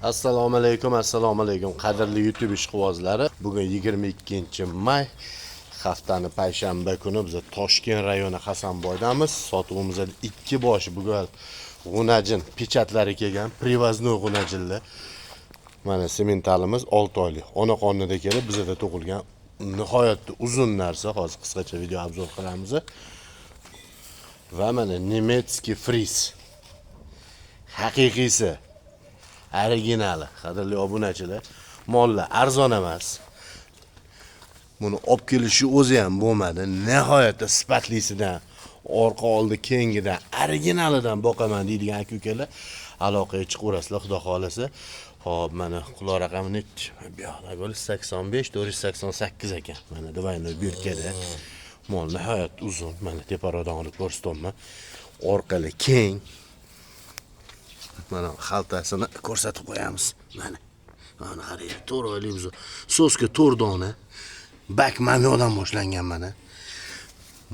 Assalomu alaykum qadrli YouTube ishqibozlari. Bugun 22-may, haftani payshanba kuni biz Toshkent rayoni Hasanboydamiz. Sotuvimizda 2 bosh bugun g'unajin pechatlari kelgan, privoznoy g'unajinlar. Mana sementalimiz 6 oylik. Ona qonida kelib bizda tug'ilgan nihoyatda uzun narsa. Hozir qisqacha video obzor qilamiz. Va mana Nemetskiy Friz. Haqiqiysi originali, qadrli obunachilar, mollar arzon emas. Buni olib kelishi o'zi ham bo'lmadi. Nihoyatda sifatlisidan, orqa oldi kengidan, originalidan boqaman deydigan aka-ukalar aloqaga chiqaverasizlar, xudo xolasa. Xo'p, mana quloq raqami nechi? Bu yoqda bo'l 85 488 ekan. Mana Dubaynoy birkada. Mol nihoyat uzun. Mana teparoqdan olib ko'rsataman. Orqali keng. Mana xaltasini ko'rsatib qo'yamiz. Mana qarang, 4 oylik biz. So'sga 4 dona. Bak mamyodan boshlangan mana.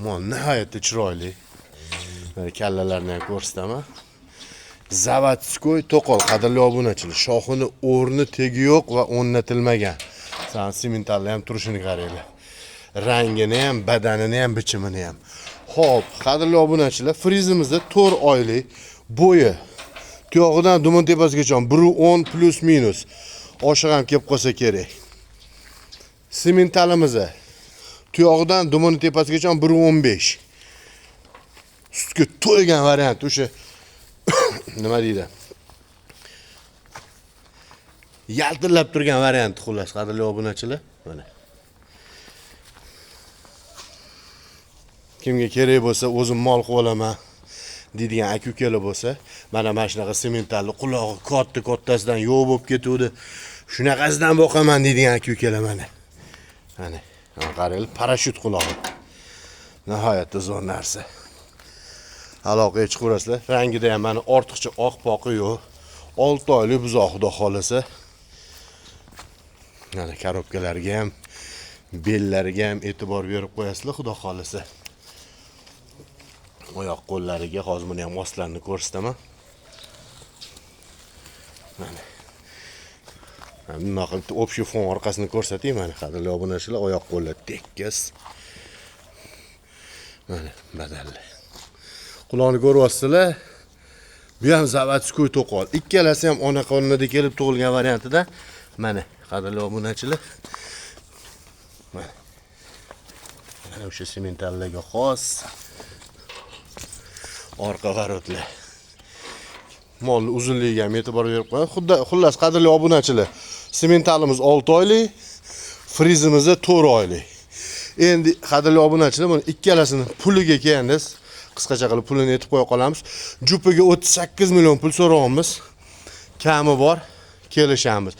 Mol nihoyatda chiroyli. Mana kallalarni ham ko'rsataman. Zavatskoy to'qol, qadrli obunachilar. Shoxini o'rni tegi yo'q va o'rnatilmagan. San sementallar ham turishini qaranglar. Rangini ham, badanini ham, bichimini ham. Xo'p, qadrli obunachilar, frizimizda 4 oylik bo'yi tuyog'idan dumon tepasigacha 1.10 plus minus oshiq ham kelib qolsa kerak. Sementalimiz tuyog'idan dumon tepasigacha 1.15. Sutga to'ygan variant o'sha nima deydi? Yaltillab turgan variant xullas, qadrli obunachilar. Mana. Kimga kerak bo'lsa, o'zim mol qilib olaman deydigan aka-ukalar bo'lsa, mana shunaqa sementalli qulog'i kattasidan yo'q bo'lib ketuvdi. Shunaqasidan boqaman deydigan aka-ukalar mana. Mana, qaranglar, parashyut qulog'i. Nihoyatda zo'r narsa. Aloqaga chiqaverasizlar. Rangida ham mana ortiqcha oq poqi yo'q. 6 oylik buzoq, xudo xolasa. Mana korobkalarga ham, bellariga ham e'tibor berib qo'yasizlar, xudo xolasa. Oyoq qo'llariga hozir buni ham ostlarini ko'rsataman. Mana. Bunaqa общий fon orqasini ko'rsatayman, mana qadrli obunachilar, oyoq qo'llar tekis. Mana badalli. Quloqni ko'ryapsizlar. Bu ham Zavatskoy to'qol. Ikkalasi ham ona qonida kelib tug'ilgan variantida. Mana qadrli obunachilar. Mana. Mana o'sha sementallarga xos orqa varotlar. Molning uzunligiga ham e'tibor berib qo'ying. Xullas qadrli obunachilar, sementalimiz 6 oylik, frizimiz 4 oylik. Endi qadrli obunachilar, buni ikkalasini puliga kelgandiz. Qisqacha qilib pulini aytib qo'ya qolamiz. Jupiga 38 million pul so'rayapmiz. Kami bor, kelishamiz.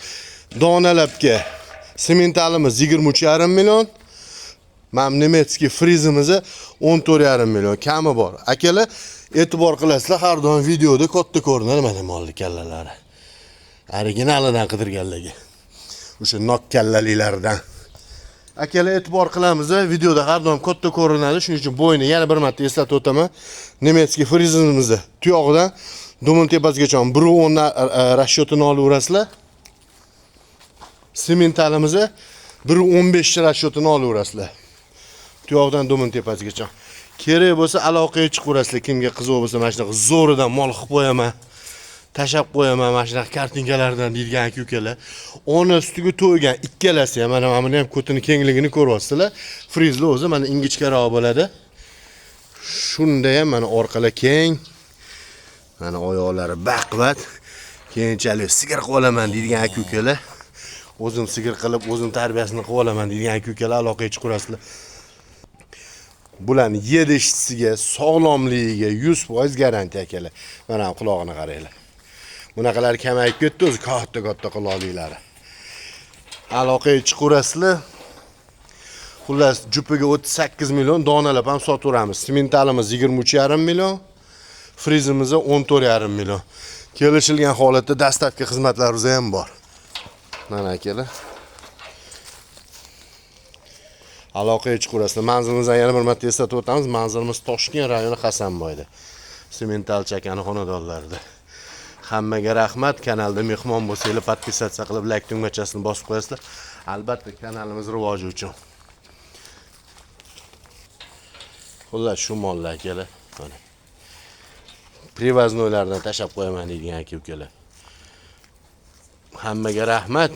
Donalabga sementalimiz 23,5 million. Mana Nemetskiy frizimiz 14,5 million. Kami bor. Akalar, e'tibor qilasizlar, har doim videoda katta ko'rinadi mana molli kallalari. Originalidan qidirganlarga. O'sha nok kallaliklardan. Akalar, e'tibor qilamiz, videoda har doim katta ko'rinadi. Shuning uchun bo'yni yana bir marta eslatib o'taman. Nemetskiy frizimiz tuyog'idan dumon tepasigacha 1.10 rashyotini olaverasizlar. Sementalimiz 1.15 rashyotini olaverasizlar. Tuyog'idan dumon tepasigacha. Kerak bo'lsa aloqaga chiqaverasizlar. Kimga qiziq bo'lsa, mana shunaqa zo'ridan mol qilib qo'yaman. Tashab qo'yaman mana shunaqa kartinkalardan deydigan aka-ukalar. Ona ustiga to'ygan ikkalasi ham mana buni ham ko'tini kengligini ko'ryapsizlar. Frizli o'zi mana ingichkaroq bo'ladi. Shunda ham mana orqalar keng. Mana oyoqlari baqvat. Keyinchalik sigir qilib olaman deydigan aka-ukalar. O'zim sigir qilib, o'zim tarbiyasini qilib olaman deydigan aka-ukalar aloqaga chiqaverasizlar. Bularni yedishisiga, sog'lomligiga 100% garantiya akalar. Mana quloqini qaranglar. Bunaqalar kamayib ketdi o'zi, katta quloqliklari. Aloqaga chiqaverasizlar. Xullas, jupiga 38 million donalab ham sotaveramiz. Sementalimiz 23,5 million, frizimiz 14,5 million. Kelishilgan holatda dastavka xizmatlarimiz ham bor. Mana akalar. Aloqaga chiqaverasizlar. Manzilimizni yana bir marta eslatib o'tamiz. Manzilimiz Toshkent rayoni Hasanboyda. Semental chakani xonadonlarida. Hammaga rahmat. Kanalda mehmon bo'lsanglar, podpisatsiya qilib, like tugmachasini bosib qo'yasizlar. Albatta kanalimiz rivoji uchun. Xullas shu mollar akalar. Mana. Privoznoylardan tashab qo'yaman deydigan aka-ukalar. Hammaga rahmat.